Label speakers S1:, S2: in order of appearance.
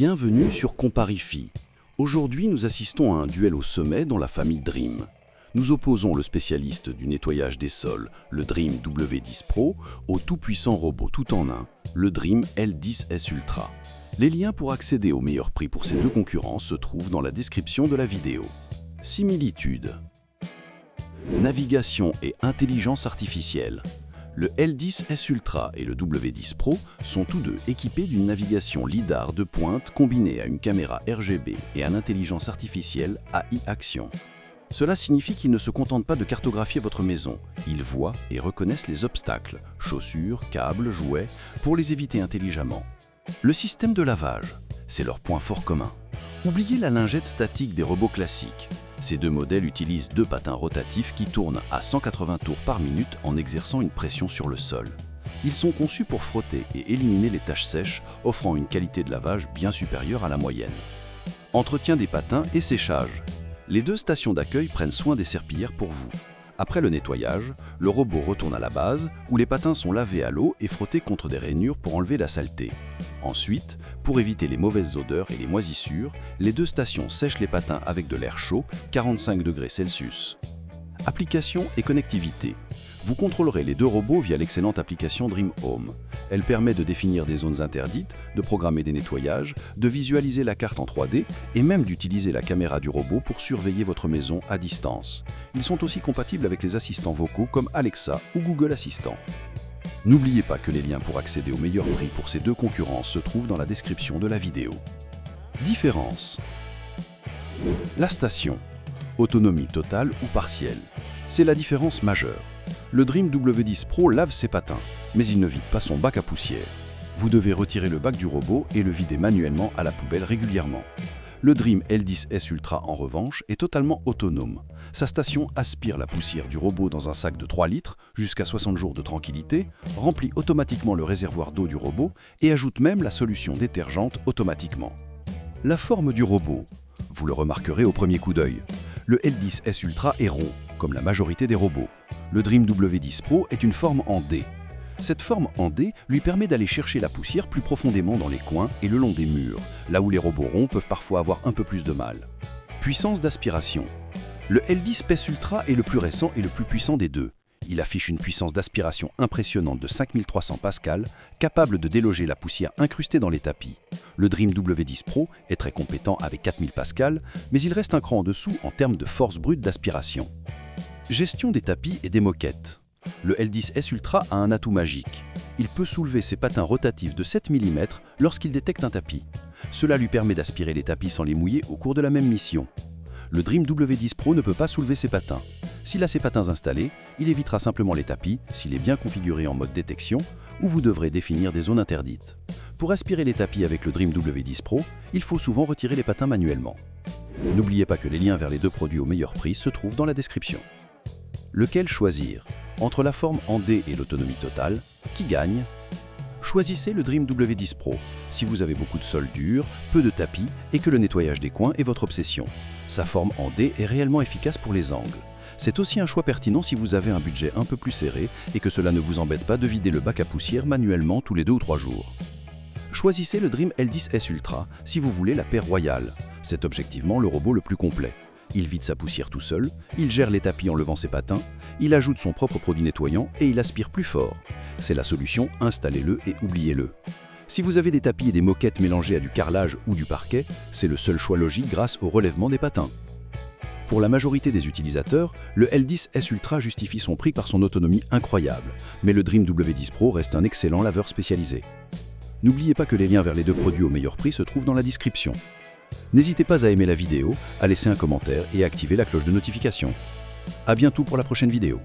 S1: Bienvenue sur Comparify. Aujourd'hui, nous assistons à un duel au sommet dans la famille Dream. Nous opposons le spécialiste du nettoyage des sols, le Dream W10 Pro, au tout-puissant robot tout en un, le Dream L10S Ultra. Les liens pour accéder au meilleur prix pour ces deux concurrents se trouvent dans la description de la vidéo. Similitudes. Navigation et intelligence artificielle. Le L10S Ultra et le W10 Pro sont tous deux équipés d'une navigation LiDAR de pointe combinée à une caméra RGB et à l'intelligence artificielle AI Action. Cela signifie qu'ils ne se contentent pas de cartographier votre maison, ils voient et reconnaissent les obstacles, chaussures, câbles, jouets, pour les éviter intelligemment. Le système de lavage, c'est leur point fort commun. Oubliez la lingette statique des robots classiques. Ces deux modèles utilisent deux patins rotatifs qui tournent à 180 tours par minute en exerçant une pression sur le sol. Ils sont conçus pour frotter et éliminer les taches sèches, offrant une qualité de lavage bien supérieure à la moyenne. Entretien des patins et séchage. Les deux stations d'accueil prennent soin des serpillères pour vous. Après le nettoyage, le robot retourne à la base, où les patins sont lavés à l'eau et frottés contre des rainures pour enlever la saleté. Ensuite, pour éviter les mauvaises odeurs et les moisissures, les deux stations sèchent les patins avec de l'air chaud, 45 degrés Celsius. Application et connectivité. Vous contrôlerez les deux robots via l'excellente application Dream Home. Elle permet de définir des zones interdites, de programmer des nettoyages, de visualiser la carte en 3D et même d'utiliser la caméra du robot pour surveiller votre maison à distance. Ils sont aussi compatibles avec les assistants vocaux comme Alexa ou Google Assistant. N'oubliez pas que les liens pour accéder au meilleur prix pour ces deux concurrents se trouvent dans la description de la vidéo. Différence. La station. Autonomie totale ou partielle. C'est la différence majeure. Le Dream W10 Pro lave ses patins, mais il ne vide pas son bac à poussière. Vous devez retirer le bac du robot et le vider manuellement à la poubelle régulièrement. Le Dream L10S Ultra, en revanche, est totalement autonome. Sa station aspire la poussière du robot dans un sac de 3 litres jusqu'à 60 jours de tranquillité, remplit automatiquement le réservoir d'eau du robot et ajoute même la solution détergente automatiquement. La forme du robot. Vous le remarquerez au premier coup d'œil. Le L10S Ultra est rond, comme la majorité des robots. Le Dream W10 Pro est une forme en D. Cette forme en D lui permet d'aller chercher la poussière plus profondément dans les coins et le long des murs, là où les robots ronds peuvent parfois avoir un peu plus de mal. Puissance d'aspiration. Le L10S Ultra est le plus récent et le plus puissant des deux. Il affiche une puissance d'aspiration impressionnante de 5300 pascal, capable de déloger la poussière incrustée dans les tapis. Le Dream W10 Pro est très compétent avec 4000 pascal, mais il reste un cran en dessous en termes de force brute d'aspiration. Gestion des tapis et des moquettes. Le L10S Ultra a un atout magique. Il peut soulever ses patins rotatifs de 7 mm lorsqu'il détecte un tapis. Cela lui permet d'aspirer les tapis sans les mouiller au cours de la même mission. Le Dream W10 Pro ne peut pas soulever ses patins. S'il a ses patins installés, il évitera simplement les tapis s'il est bien configuré en mode détection, où vous devrez définir des zones interdites. Pour aspirer les tapis avec le Dream W10 Pro, il faut souvent retirer les patins manuellement. N'oubliez pas que les liens vers les deux produits au meilleur prix se trouvent dans la description. Lequel choisir? Entre la forme en D et l'autonomie totale, qui gagne? Choisissez le Dream W10 Pro si vous avez beaucoup de sol dur, peu de tapis et que le nettoyage des coins est votre obsession. Sa forme en D est réellement efficace pour les angles. C'est aussi un choix pertinent si vous avez un budget un peu plus serré et que cela ne vous embête pas de vider le bac à poussière manuellement tous les 2 ou 3 jours. Choisissez le Dream L10S Ultra si vous voulez la paire royale. C'est objectivement le robot le plus complet. Il vide sa poussière tout seul, il gère les tapis en levant ses patins, il ajoute son propre produit nettoyant et il aspire plus fort. C'est la solution, installez-le et oubliez-le. Si vous avez des tapis et des moquettes mélangés à du carrelage ou du parquet, c'est le seul choix logique grâce au relèvement des patins. Pour la majorité des utilisateurs, le L10S Ultra justifie son prix par son autonomie incroyable, mais le Dream W10 Pro reste un excellent laveur spécialisé. N'oubliez pas que les liens vers les deux produits au meilleur prix se trouvent dans la description. N'hésitez pas à aimer la vidéo, à laisser un commentaire et à activer la cloche de notification. À bientôt pour la prochaine vidéo.